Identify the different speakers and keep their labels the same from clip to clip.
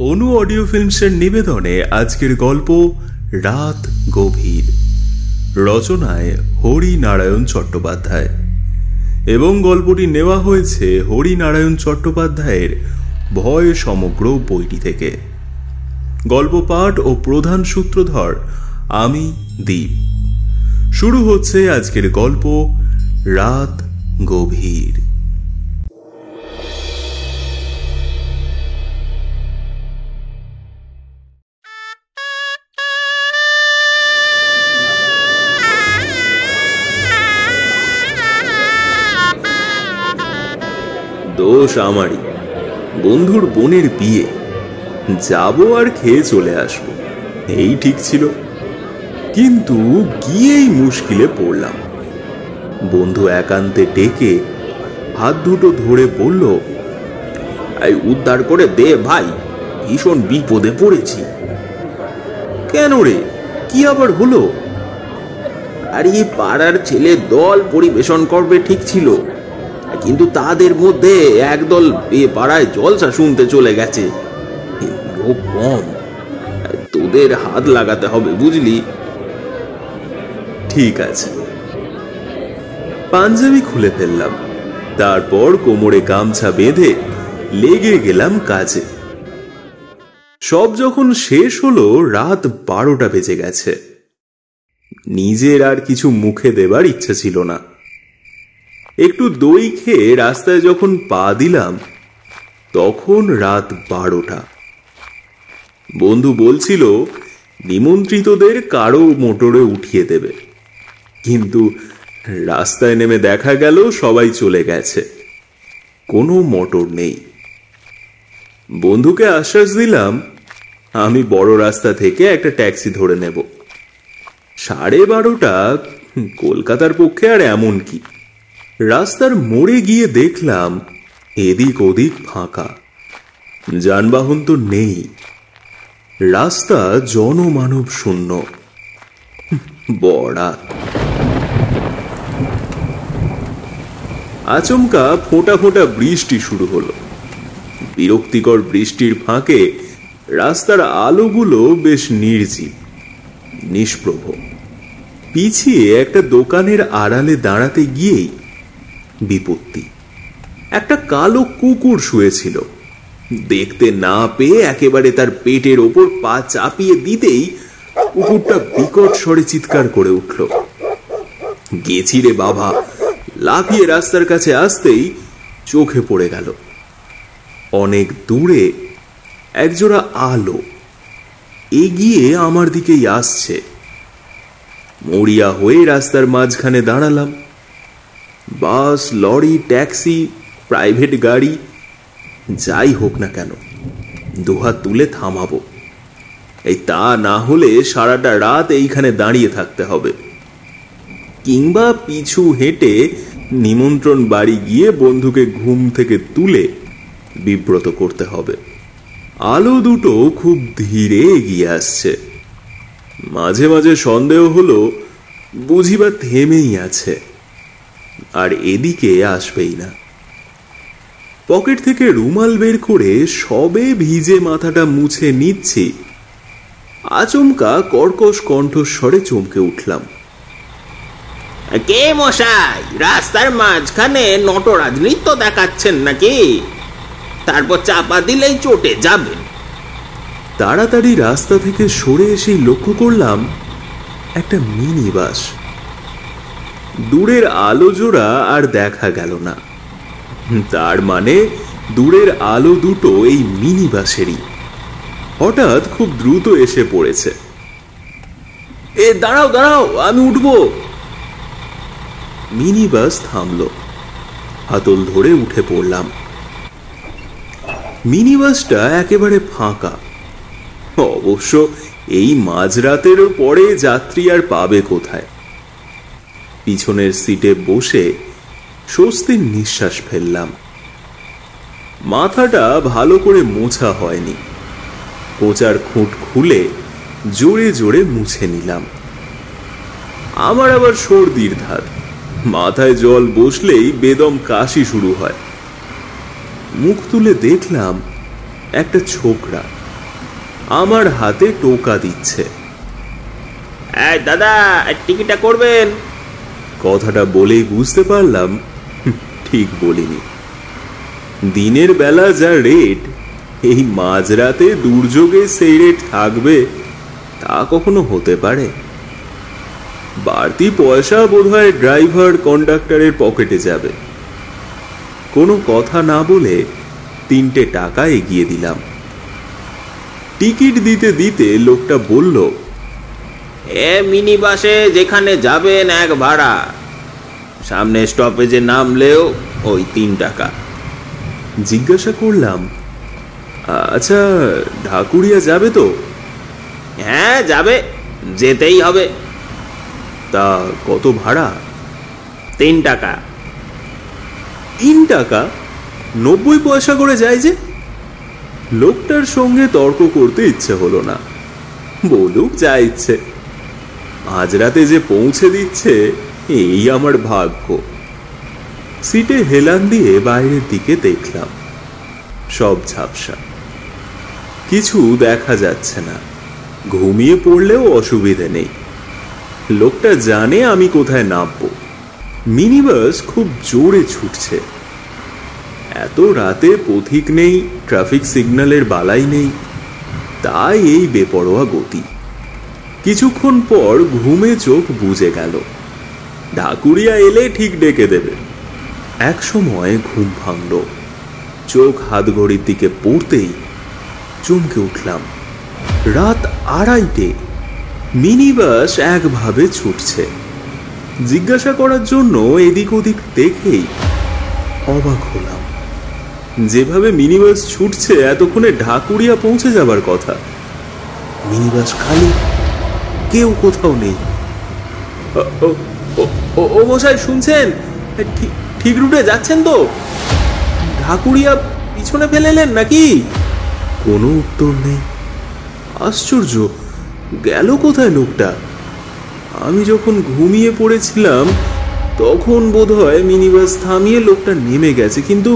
Speaker 1: অনু audio ফিল্মসের নিবেদনে আজকের গল্প রাত গভীর, রচনায় হরিনারায়ণ চট্টোপাধ্যায় এবং গল্পটি নেওয়া হয়েছে হরিনারায়ণ চট্টোপাধ্যায়ের ভয় সমগ্র বইটি থেকে। গল্প পাঠ ও প্রধান সূত্রধর আমি দীপ। শুরু হচ্ছে আজকের গল্প রাত গভীর। দোষ আমারই, বন্ধুর বোনের বিয়ে, যাব আর খেয়ে চলে আসবো, এই ঠিক ছিল। কিন্তু গিয়েই মুশকিলে পড়লাম। বন্ধু একান্তে ডেকে হাত দুটো ধরে বলল, এই উদ্ধার করে দে ভাই, ভীষণ বিপদে পড়েছি। কেন রে, কি আবার হলো? আর এই পাড়ার ছেলে দল পরিবেশন করবে ঠিক ছিল, কিন্তু তাদের মধ্যে একদল পাড়ায় জলসা শুনতে চলে গেছে। লোক কম, তোদের হাত লাগাতে হবে বুঝলি। ঠিক আছে। পাঞ্জাবি খুলে ফেললাম, তারপর কোমরে গামছা বেঁধে লেগে গেলাম কাজে। সব যখন শেষ হলো রাত 12টা বেজে গেছে। নিজের আর কিছু মুখে দেবার ইচ্ছা ছিল না। একটু দই খেয়ে রাস্তায় যখন পা দিলাম তখন রাত 12টা। বন্ধু বলছিল নিমন্ত্রিতদের কারো মোটরে উঠিয়ে দেবে, কিন্তু রাস্তায় নেমে দেখা গেল সবাই চলে গেছে, কোনো মোটর নেই। বন্ধুকে আশ্বাস দিলাম আমি বড় রাস্তা থেকে একটা ট্যাক্সি ধরে নেব। 12:30 কলকাতার পক্ষে আর এমন কি। রাস্তার মোড়ে গিয়ে দেখলাম এদিক ওদিক ফাঁকা, যানবাহন তো নেই, রাস্তা জনমানব শূন্য। বরাত। আচমকা ফোঁটা ফোঁটা বৃষ্টি শুরু হলো। বিরক্তিকর বৃষ্টির ফাঁকে রাস্তার আলোগুলো বেশ নির্জীব, নিষ্প্রভ। পিছিয়ে একটা দোকানের আড়ালে দাঁড়াতে গিয়েই বিপত্তি। একটা কালো কুকুর শুয়েছিল। দেখতে না পেয়ে একেবারে তার পেটের ওপর পা চাপিয়ে দিতেই কুকুরটা বিকট স্বরে চিৎকার করে উঠল। গেছি রে বাবা, লাফিয়ে রাস্তার কাছে আসতেই চোখে পড়ে গেল অনেক দূরে একজোড়া আলো এগিয়ে আমার দিকেই আসছে। মরিয়া হয়ে রাস্তার মাঝখানে দাঁড়ালাম। বাস, লরি, ট্যাক্সি, প্রাইভেট গাড়ি, যাই হোক না কেন দুহাত তুলে থামাবো। এই তা না হলে সারাটা রাত এইখানে দাঁড়িয়ে থাকতে হবে, কিংবা পিছু হেঁটে নিমন্ত্রণ বাড়ি গিয়ে বন্ধুকে ঘুম থেকে তুলে বিব্রত করতে হবে। আলো দুটো খুব ধীরে এগিয়ে আসছে। মাঝে মাঝে সন্দেহ হলো বুঝিবা থেমেই আছে, আর এদিকে আসবেই না। পকেট থেকে রুমাল বের করে সবে ভিজে মাথাটা মুছে নিচ্ছি, আচমকা কর্কশ কণ্ঠস্বরে চমকে উঠলাম।
Speaker 2: কে মশাই, রাস্তার মাঝখানে নটরাজ নৃত্য দেখাচ্ছেন নাকি? তারপর চাপা দিলেই চটে যাবেন।
Speaker 1: তাড়াতাড়ি রাস্তা থেকে সরে এসেই লক্ষ্য করলাম একটা মিনি বাস। দূরের আলো জোড়া আর দেখা গেল না, তার মানে দূরের আলো দুটো এই মিনি বাসেরই। হঠাৎ খুব দ্রুত এসে পড়েছে। এ দাঁড়াও দাঁড়াও, আমি উঠবো। মিনি বাস থামলো, হাতল ধরে উঠে পড়লাম। মিনি বাসটা একেবারে ফাঁকা। অবশ্য এই মাঝরাতের পরে যাত্রী আর পাবে কোথায়। পিছনের সিটে বসে স্বস্তির নিঃশ্বাস ফেললাম। মাথাটা ভালো করে মোছা হয়নি, কোচার খুঁট খুলে জোরে জোরে মুছে নিলাম। আমার আবার সর্দির ধাত, মাথায় জল বসলেই বেদম কাশি শুরু হয়। মুখ তুলে দেখলাম একটা ছোকরা আমার হাতে টোকা দিচ্ছে।
Speaker 2: এই দাদা, টিকিটটা করবেন।
Speaker 1: কথাটা বলেই বুঝতে পারলাম ঠিক বলিনি। দিনের বেলা যা রেট, এই মাঝরাতে দুর্যোগে সেই রেট থাকবে তা কখনো হতে পারে? বাড়তি পয়সা বোধহয় ড্রাইভার কন্ডাক্টরের পকেটে যাবে। কোনো কথা না বলে 3টে টাকা এগিয়ে দিলাম। টিকিট দিতে দিতে লোকটা বলল,
Speaker 2: মিনি বাসে যেখানে যাবেন 1 ভাড়া, সামনে স্টপেজে নামলেও ওই 3 টাকা।
Speaker 1: জিজ্ঞাসা করলাম, আচ্ছা ঢাকুরিয়া যাবে তো?
Speaker 2: হ্যাঁ যাবে, যেতেই হবে।
Speaker 1: তা কত ভাড়া?
Speaker 2: 3 টাকা।
Speaker 1: 3 টাকা? 90 পয়সা করে যায় যে। লোকটার সঙ্গে তর্ক করতে ইচ্ছে হলো না, বলুক যা ইচ্ছে। আজ রাতে যে পৌঁছে দিচ্ছে এই আমার ভাগ্য। সিটে হেলান দিয়ে বাইরের দিকে দেখলাম, সব ঝাপসা, কিছু দেখা যাচ্ছে না। ঘুমিয়ে পড়লেও অসুবিধে নেই। লোকটা জানে আমি কোথায় নামবো। মিনি বাস খুব জোরে ছুটছে। এত রাতে পথিক নেই, ট্রাফিক সিগন্যালের বালাই নেই, তাই এই বেপরোয়া গতি। কিছুক্ষণ পর ঘুমে চোখ বুজে গেল। ঢাকুরিয়া এলে ঠিক ডেকে দেবে। এক সময় ঘুম ভাঙল। চোখ হাত ঘড়ির দিকে পড়তেই চমকে উঠলাম। রাত 2:30। মিনি বাস একভাবে ছুটছে। জিজ্ঞাসা করার জন্য এদিক ওদিক দেখেই অবাক হলাম। যেভাবে মিনি বাস ছুটছে এতক্ষণে ঢাকুরিয়া পৌঁছে যাবার কথা। মিনি বাস খালি, কেউ কোথাও নেই। ও মশাই, শুনছেন? ঠিক রুটে যাচ্ছেন তো? ঢাকুরিয়া পিছনে ফেলেলেন নাকি? কোনো উত্তর নেই। আশ্চর্য, গেল কোথায় লোকটা? আমি যখন ঘুমিয়ে পড়েছিলাম তখন বোধহয় মিনি বাস থামিয়ে লোকটা নেমে গেছে, কিন্তু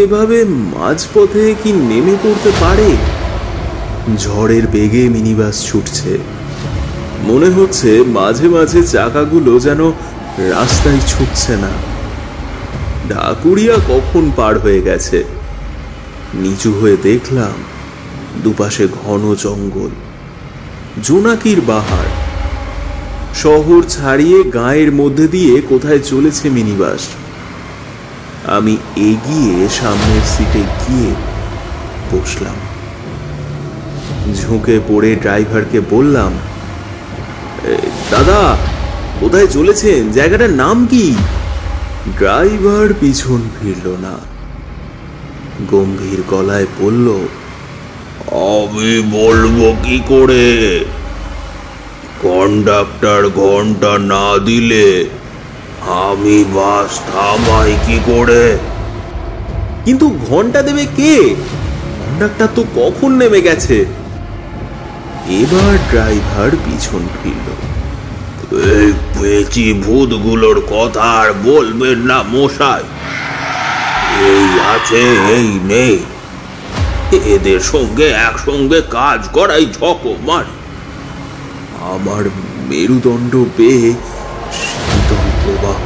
Speaker 1: এভাবে মাঝপথে কি নেমে পড়তে পারে? ঝড়ের বেগে মিনি বাস ছুটছে। মনে হচ্ছে মাঝে মাঝে চাকাগুলো যেন রাস্তায় ছুটছে না। ঢাকুরিয়া কখন পার হয়ে গেছে? নিচু হয়ে দেখলাম দুপাশে ঘন জঙ্গল, জোনাকির বাহার। শহর ছাড়িয়ে গাঁয়ের মধ্যে দিয়ে কোথায় চলেছে মিনি বাস। আমি এগিয়ে সামনের সিটে গিয়ে বসলাম। ঝুঁকে পড়ে ড্রাইভারকে বললাম, দাদা কোথায় চলেছেন? জায়গাটার নাম কি? ড্রাইভার পিছন ফিরল না। গম্ভীর গলায় বলল,
Speaker 2: আমি বলবো কি করে? কন্ডাক্টর ঘন্টা না দিলে আমি বাস থামাই কি করে?
Speaker 1: কিন্তু ঘন্টা দেবে কে? কন্ডাক্টর তো কখন নেমে গেছে। এবার ড্রাইভার পিছন ফিরল।
Speaker 2: এই পেঁচি ভূতগুলোর কথা আর বলবেন না মশাই। এই আছে এই নেই, এদের সঙ্গে একসঙ্গে কাজ করাই ঝকমার।
Speaker 1: আমার মেরুদণ্ড বেয়ে শীতল প্রবাহ,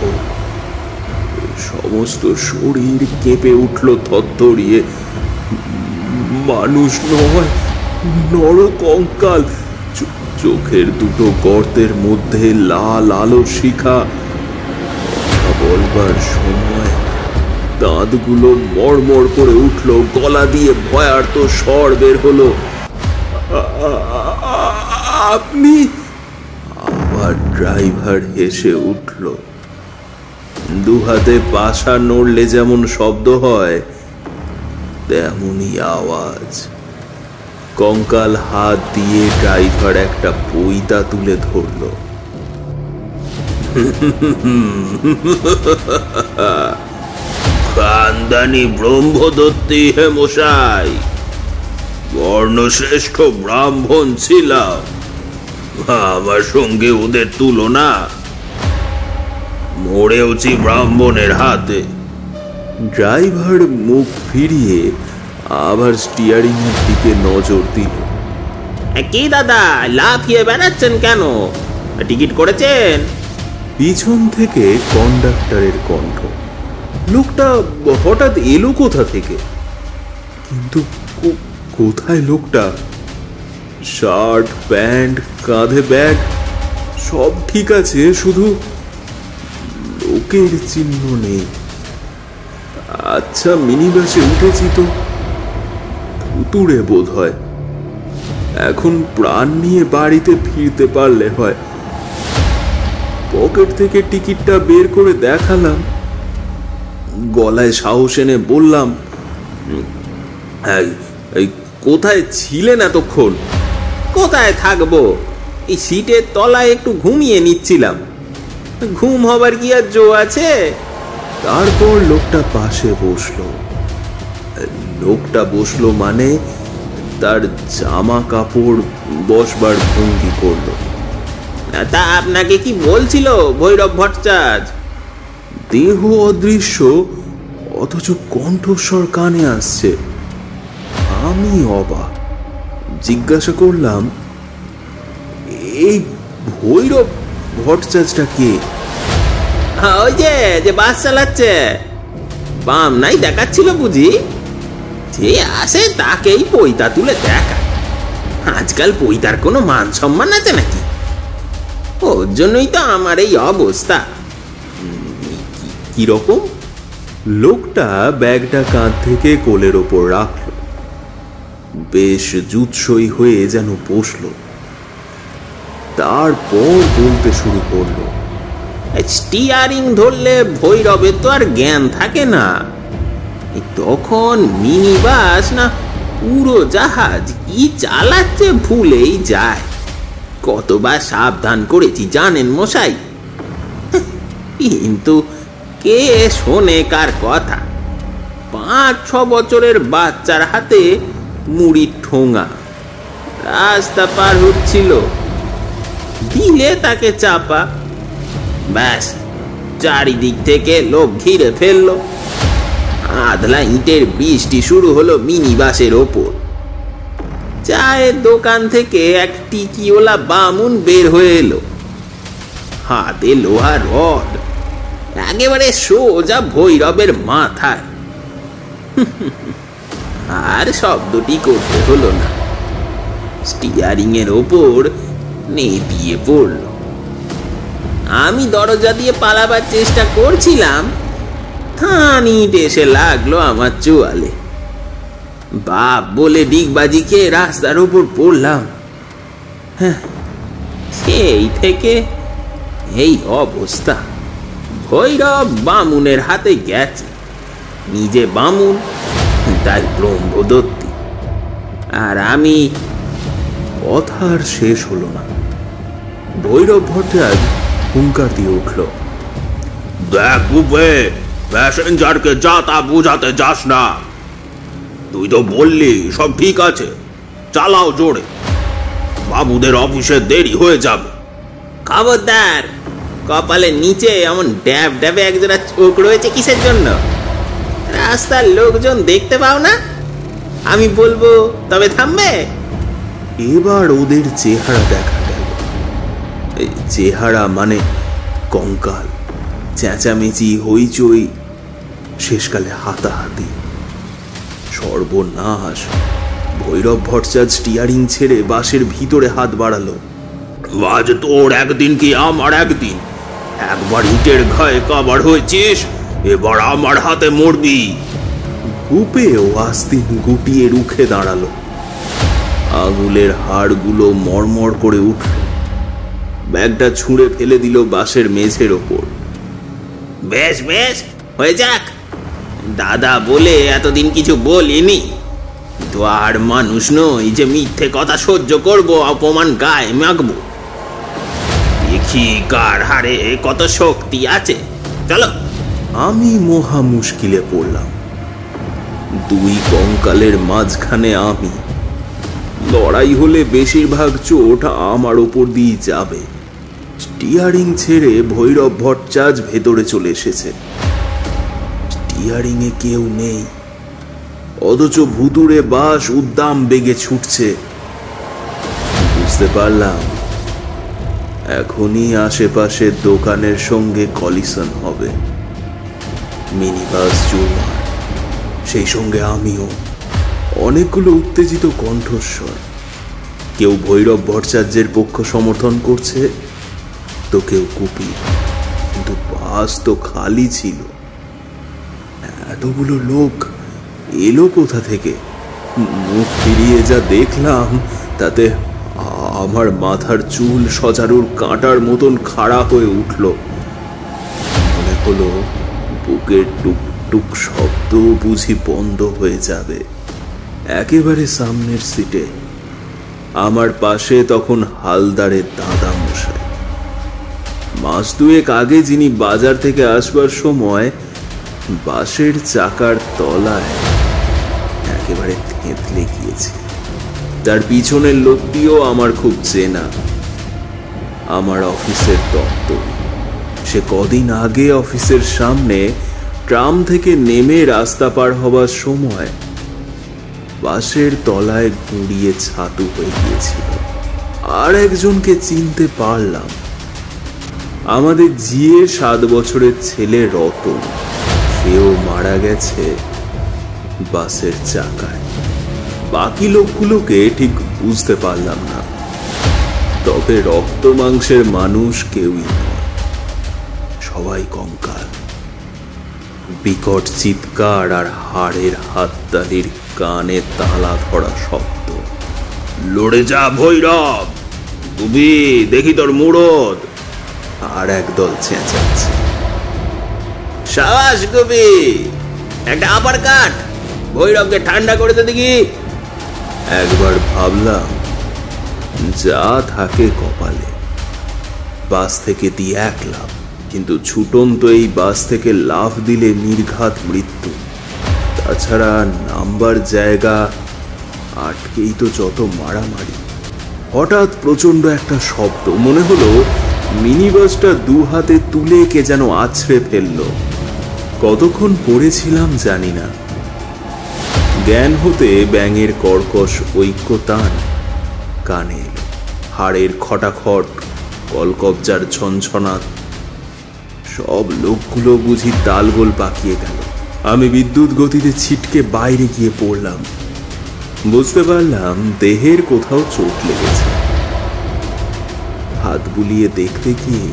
Speaker 1: সমস্ত শরীর কেঁপে উঠল থরথরিয়ে। মানুষ নয়, নরকঙ্কাল। চোখের দুটো গর্তের মধ্যে লাল আলোর শিখা। কথা বলবার সময় দাঁতগুলো মড়মড় করে উঠল, গলা দিয়ে ভয়ার্ত স্বর বের হলো, আপনি? আবার ড্রাইভার হেসে উঠল। দুহাতে পাশা নড়লে যেমন শব্দ হয় তেমনই আওয়াজ। কঙ্কাল হাত দিয়ে ড্রাইভার একটা পইতা তুলে ধরল।
Speaker 2: খানদানি ব্রহ্মদত্তি হে মশাই, বর্ণশ্রেষ্ঠ ব্রাহ্মণ ছিলাম। আমার সঙ্গে ওদের তুলনা? মরেওছি ব্রাহ্মণের হাতে।
Speaker 1: ড্রাইভার মুখ ফিরিয়ে আবার স্টিয়ারিং এর দিকে নজর দিল।
Speaker 3: কি দাদা, লাফিয়ে বেড়াচ্ছেন কেন? টিকিট করেছেন?
Speaker 1: পিছন থেকে কন্ডাক্টরের কণ্ঠ। লোকটা হঠাৎ এলো কোথা থেকে? কিন্তু কোথায় লোকটা? শার্ট, প্যান্ট, কাঁধে ব্যাগ সব ঠিক আছে, শুধু লোকের চিহ্ন নেই। আচ্ছা, মিনি বাসে উঠেছি তো, ভুতুড়ে বোধ হয়। এখন প্রাণ নিয়ে বাড়িতে ফিরতে পারলে হয়। পকেট থেকে টিকিটটা বের করে দেখালাম, গলায় সাহস এনে বললাম, এই কোথায় ছিলেন এতক্ষণ?
Speaker 3: কোথায় থাকবো, এই সিটের তলায় একটু ঘুমিয়ে নিচ্ছিলাম। ঘুম হবার কি আর জো আছে?
Speaker 1: তারপর লোকটা পাশে বসলো। লোকটা বসলো মানে তার জামা কাপড় বসবার ভঙ্গি করলো।
Speaker 3: তা আপনাকে কি বলছিল ভৈরব ভট্টাচার্য?
Speaker 1: দেহ অদৃশ্য, অথচ কণ্ঠস্বর কানে আসছে। আমি অবাক, জিজ্ঞাসা করলাম, এই ভৈরব ভট্টাচার্যটা কে?
Speaker 3: ওই যে বাস চালাচ্ছে, বাম নাই দেখাচ্ছিল বুঝি? যে আসে তাকেই পৈতা তুলে দেখা। আজকাল পৈতার কোনো মান সম্মান আছে নাকি? ওর জন্যই তো আমার এই অবস্থা।
Speaker 1: কিরকম? লোকটা ব্যাগটা কাঁধ থেকে কোলের ওপর রাখল, বেশ জুৎসই হয়ে যেন বসলো। তারপর বলতে শুরু করলো,
Speaker 3: স্টিয়ারিং ধরলে ভৈরবের তো আর জ্ঞান থাকে না। তখন মিনি বাস না উড়োজাহাজ কি চালাচ্ছে ভুলেই যায়। কতবার সাবধান করেছি জানেন মশাই, কিন্তু কে শোনে কার কথা? 5-6 বছরের বাচ্চার হাতে মুড়ির ঠোঙা, রাস্তা পার হচ্ছিল, দিলে তাকে চাপা, ব্যাস চারিদিক থেকে লোক ঘিরে ফেললো। আধলা ইটের বৃষ্টি শুরু হলো মিনি বাসের ওপর। চায়ের দোকান থেকে এক টিকিওয়ালা বামুন বের হয়ে এলো, হাতে লোহার রড, একেবারে সোজা ভৈরবের মাথায়। আর শব্দটি করতে হলো না, স্টিয়ারিং এর ওপর নেতিয়ে পড়ল। আমি দরজা দিয়ে পালাবার চেষ্টা করছিলাম, থানিট এসে লাগলো আমার চোয়ালে। বাপ বলে ডিগবাজি খেয়ে রাস্তার উপর পড়লাম। সেই থেকে এই অবস্থা। ভৈরব বামুনের হাতে গেছে, নিজে বামুন, তাই ব্রহ্মদত্তি। আর আমি।
Speaker 1: কথার শেষ হলো না। ভৈরব ভট্টাচার্য হুঙ্কার দিয়ে উঠল,
Speaker 2: দেখ বুবে, প্যাসেঞ্জারকে যা তা বুঝাতে যাস না। তুই তো বললি সব ঠিক আছে, চালাও জোরে, বাবুদের অফিসে দেরি হয়ে যাবে।
Speaker 3: খবরদার, কপালের নিচে এমন ড্যাব ড্যাবে একজোড়া চোখ রয়েছে কিসের জন্য? রাস্তার লোকজন দেখতে পাও না? আমি বলবো তবে থামবে?
Speaker 1: এবার ওদের চেহারা দেখা গেল। চেহারা মানে কঙ্কাল, চেঁচামেচি, হইচই, শেষকালে হাতাহাতি। সর্বনাশ! ভৈরব ভট্টাচার্য স্টিয়ারিং ছেড়ে বাসের ভিতরে হাত বাড়ালো।
Speaker 2: আজ তোর একদিন কি আমার একদিন। একবার ইটের ঘায়ে কাবার হয়েছিস, এবার আমার হাতে মরবি।
Speaker 1: গুপেও আস্তিন গুটিয়ে রুখে দাঁড়ালো। আঙুলের হাড়গুলো মরমর করে উঠল। ব্যাগটা ছুঁড়ে ফেলে দিল বাসের মেঝের ওপর।
Speaker 3: বেশ বেশ, হয়ে যাক। দাদা বলে এতদিন কিছু বলিনি, তো আর মানুষ নই যে মিথ্যে কথা সহ্য করব, অপমান গায়ে মাখবো। দেখি কার হারে কত শক্তি আছে, চলো।
Speaker 1: আমি মহা মুশকিলে পড়লাম। দুই কঙ্কালের মাঝখানে আমি। লড়াই হলে বেশিরভাগ চোট আমার ওপর দিয়ে যাবে। স্টিয়ারিং ছেড়ে ভৈরব ভট্টাচার্য ভেতরে চলে এসেছে। স্টিয়ারিং এ কেউ নেই, অথচ ভুতুড়ে বাস উদ্দাম বেগে ছুটছে। বুঝতে পারলাম এখনই আশেপাশের দোকানের সঙ্গে কলিশন হবে। মিনি বাস চুরমার, সেই সঙ্গে আমিও। অনেকগুলো উত্তেজিত কণ্ঠস্বর। কেউ ভৈরব ভট্টাচার্যের পক্ষ সমর্থন করছে, তো কেউ কুপি। কিন্তু বাস তো খালি ছিল। এতগুলো লোক এলো কোথা থেকে? মুখ ফিরিয়ে যা দেখলাম তাতে আমার মাথার চুল সজারুর কাঁটার মতন খাড়া হয়ে উঠল। মনে হলো বুকের টুকটুক শব্দ বুঝি বন্ধ হয়ে যাবে। একেবারে সামনের সিটে আমার পাশে তখন হালদারের দাদা মশাই। মাস দুয়েক আগে যিনি বাজার থেকে আসবার সময় বাসের চাকার তলায় একেবারে থেঁতলে গিয়েছে। তার পিছনের লোকটিও আমার খুব চেনা, আমার অফিসের দপ্তর। সে কদিন আগে অফিসের সামনে ট্রাম থেকে নেমে রাস্তা পার হবার সময় বাসের তলায় গুঁড়িয়ে ছাতু হয়ে গিয়েছিল। আর একজনকে চিনতে পারলাম, আমাদের জিয়ে 7 বছরের ছেলে রতন। সেও মারা গেছে বাসের চাকায়। বাকি লোকগুলোকে ঠিক বুঝতে পারলাম না, তবে রক্ত মাংসের মানুষ কেউই নয়, সবাই কঙ্কাল। বিকট চিৎকার আর হাড়ের হাততালির কানে তালা ধরা শব্দ।
Speaker 2: লড়ে যা ভৈরব, তুমি দেখি তোর মুরদ।
Speaker 1: আর একদল চেঁচাচ্ছে,
Speaker 3: সাবাস কবি, একটা আপার কাট, ভৈরবকে ঠান্ডা করে দে দেখি।
Speaker 1: একবার ভাবলাম যা থাকে কপালে, বাস থেকে দিয়ে 1 লাফ। কিন্তু ছুটন তো এই বাস থেকে লাফ দিলে নির্ঘাত মৃত্যু। তাছাড়া নাম্বার জায়গা আটকেই তো যত মারামারি। হঠাৎ প্রচন্ড একটা শব্দ, মনে হলো মিনি বাসটা 2 হাতে তুলে কে যেন আছড়ে ফেললো। কতক্ষণ পড়েছিলাম জানি না। জ্ঞান হতে ব্যাঙের কর্কশ ঐক্যতান কানে এলো। হাড়ের খটাখট, কলকবজার ঝনঝনা। সব লোকগুলো বুঝি তালগোল পাকিয়ে গেল। আমি বিদ্যুৎ গতিতে ছিটকে বাইরে গিয়ে পড়লাম। বুঝতে পারলাম দেহের কোথাও চোট লেগেছে। হাত বুলিয়ে দেখতে গিয়ে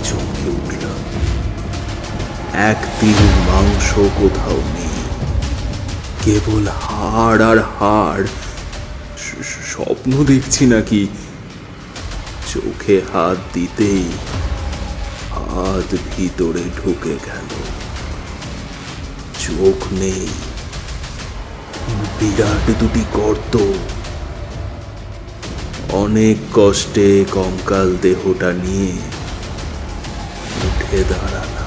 Speaker 1: চমকে উঠলাম। 1 তিল মাংস কোথাও নেই, কেবল হাড় আর হাড়। স্বপ্ন দেখছি নাকি? চোখে হাত দিতেই হাত ভিতরে ঢুকে গেল। চোখ নেই, বিরাট 2টি গর্ত। অনেক কষ্টে কঙ্কাল দেহটা নিয়ে উঠে দাঁড়ালাম।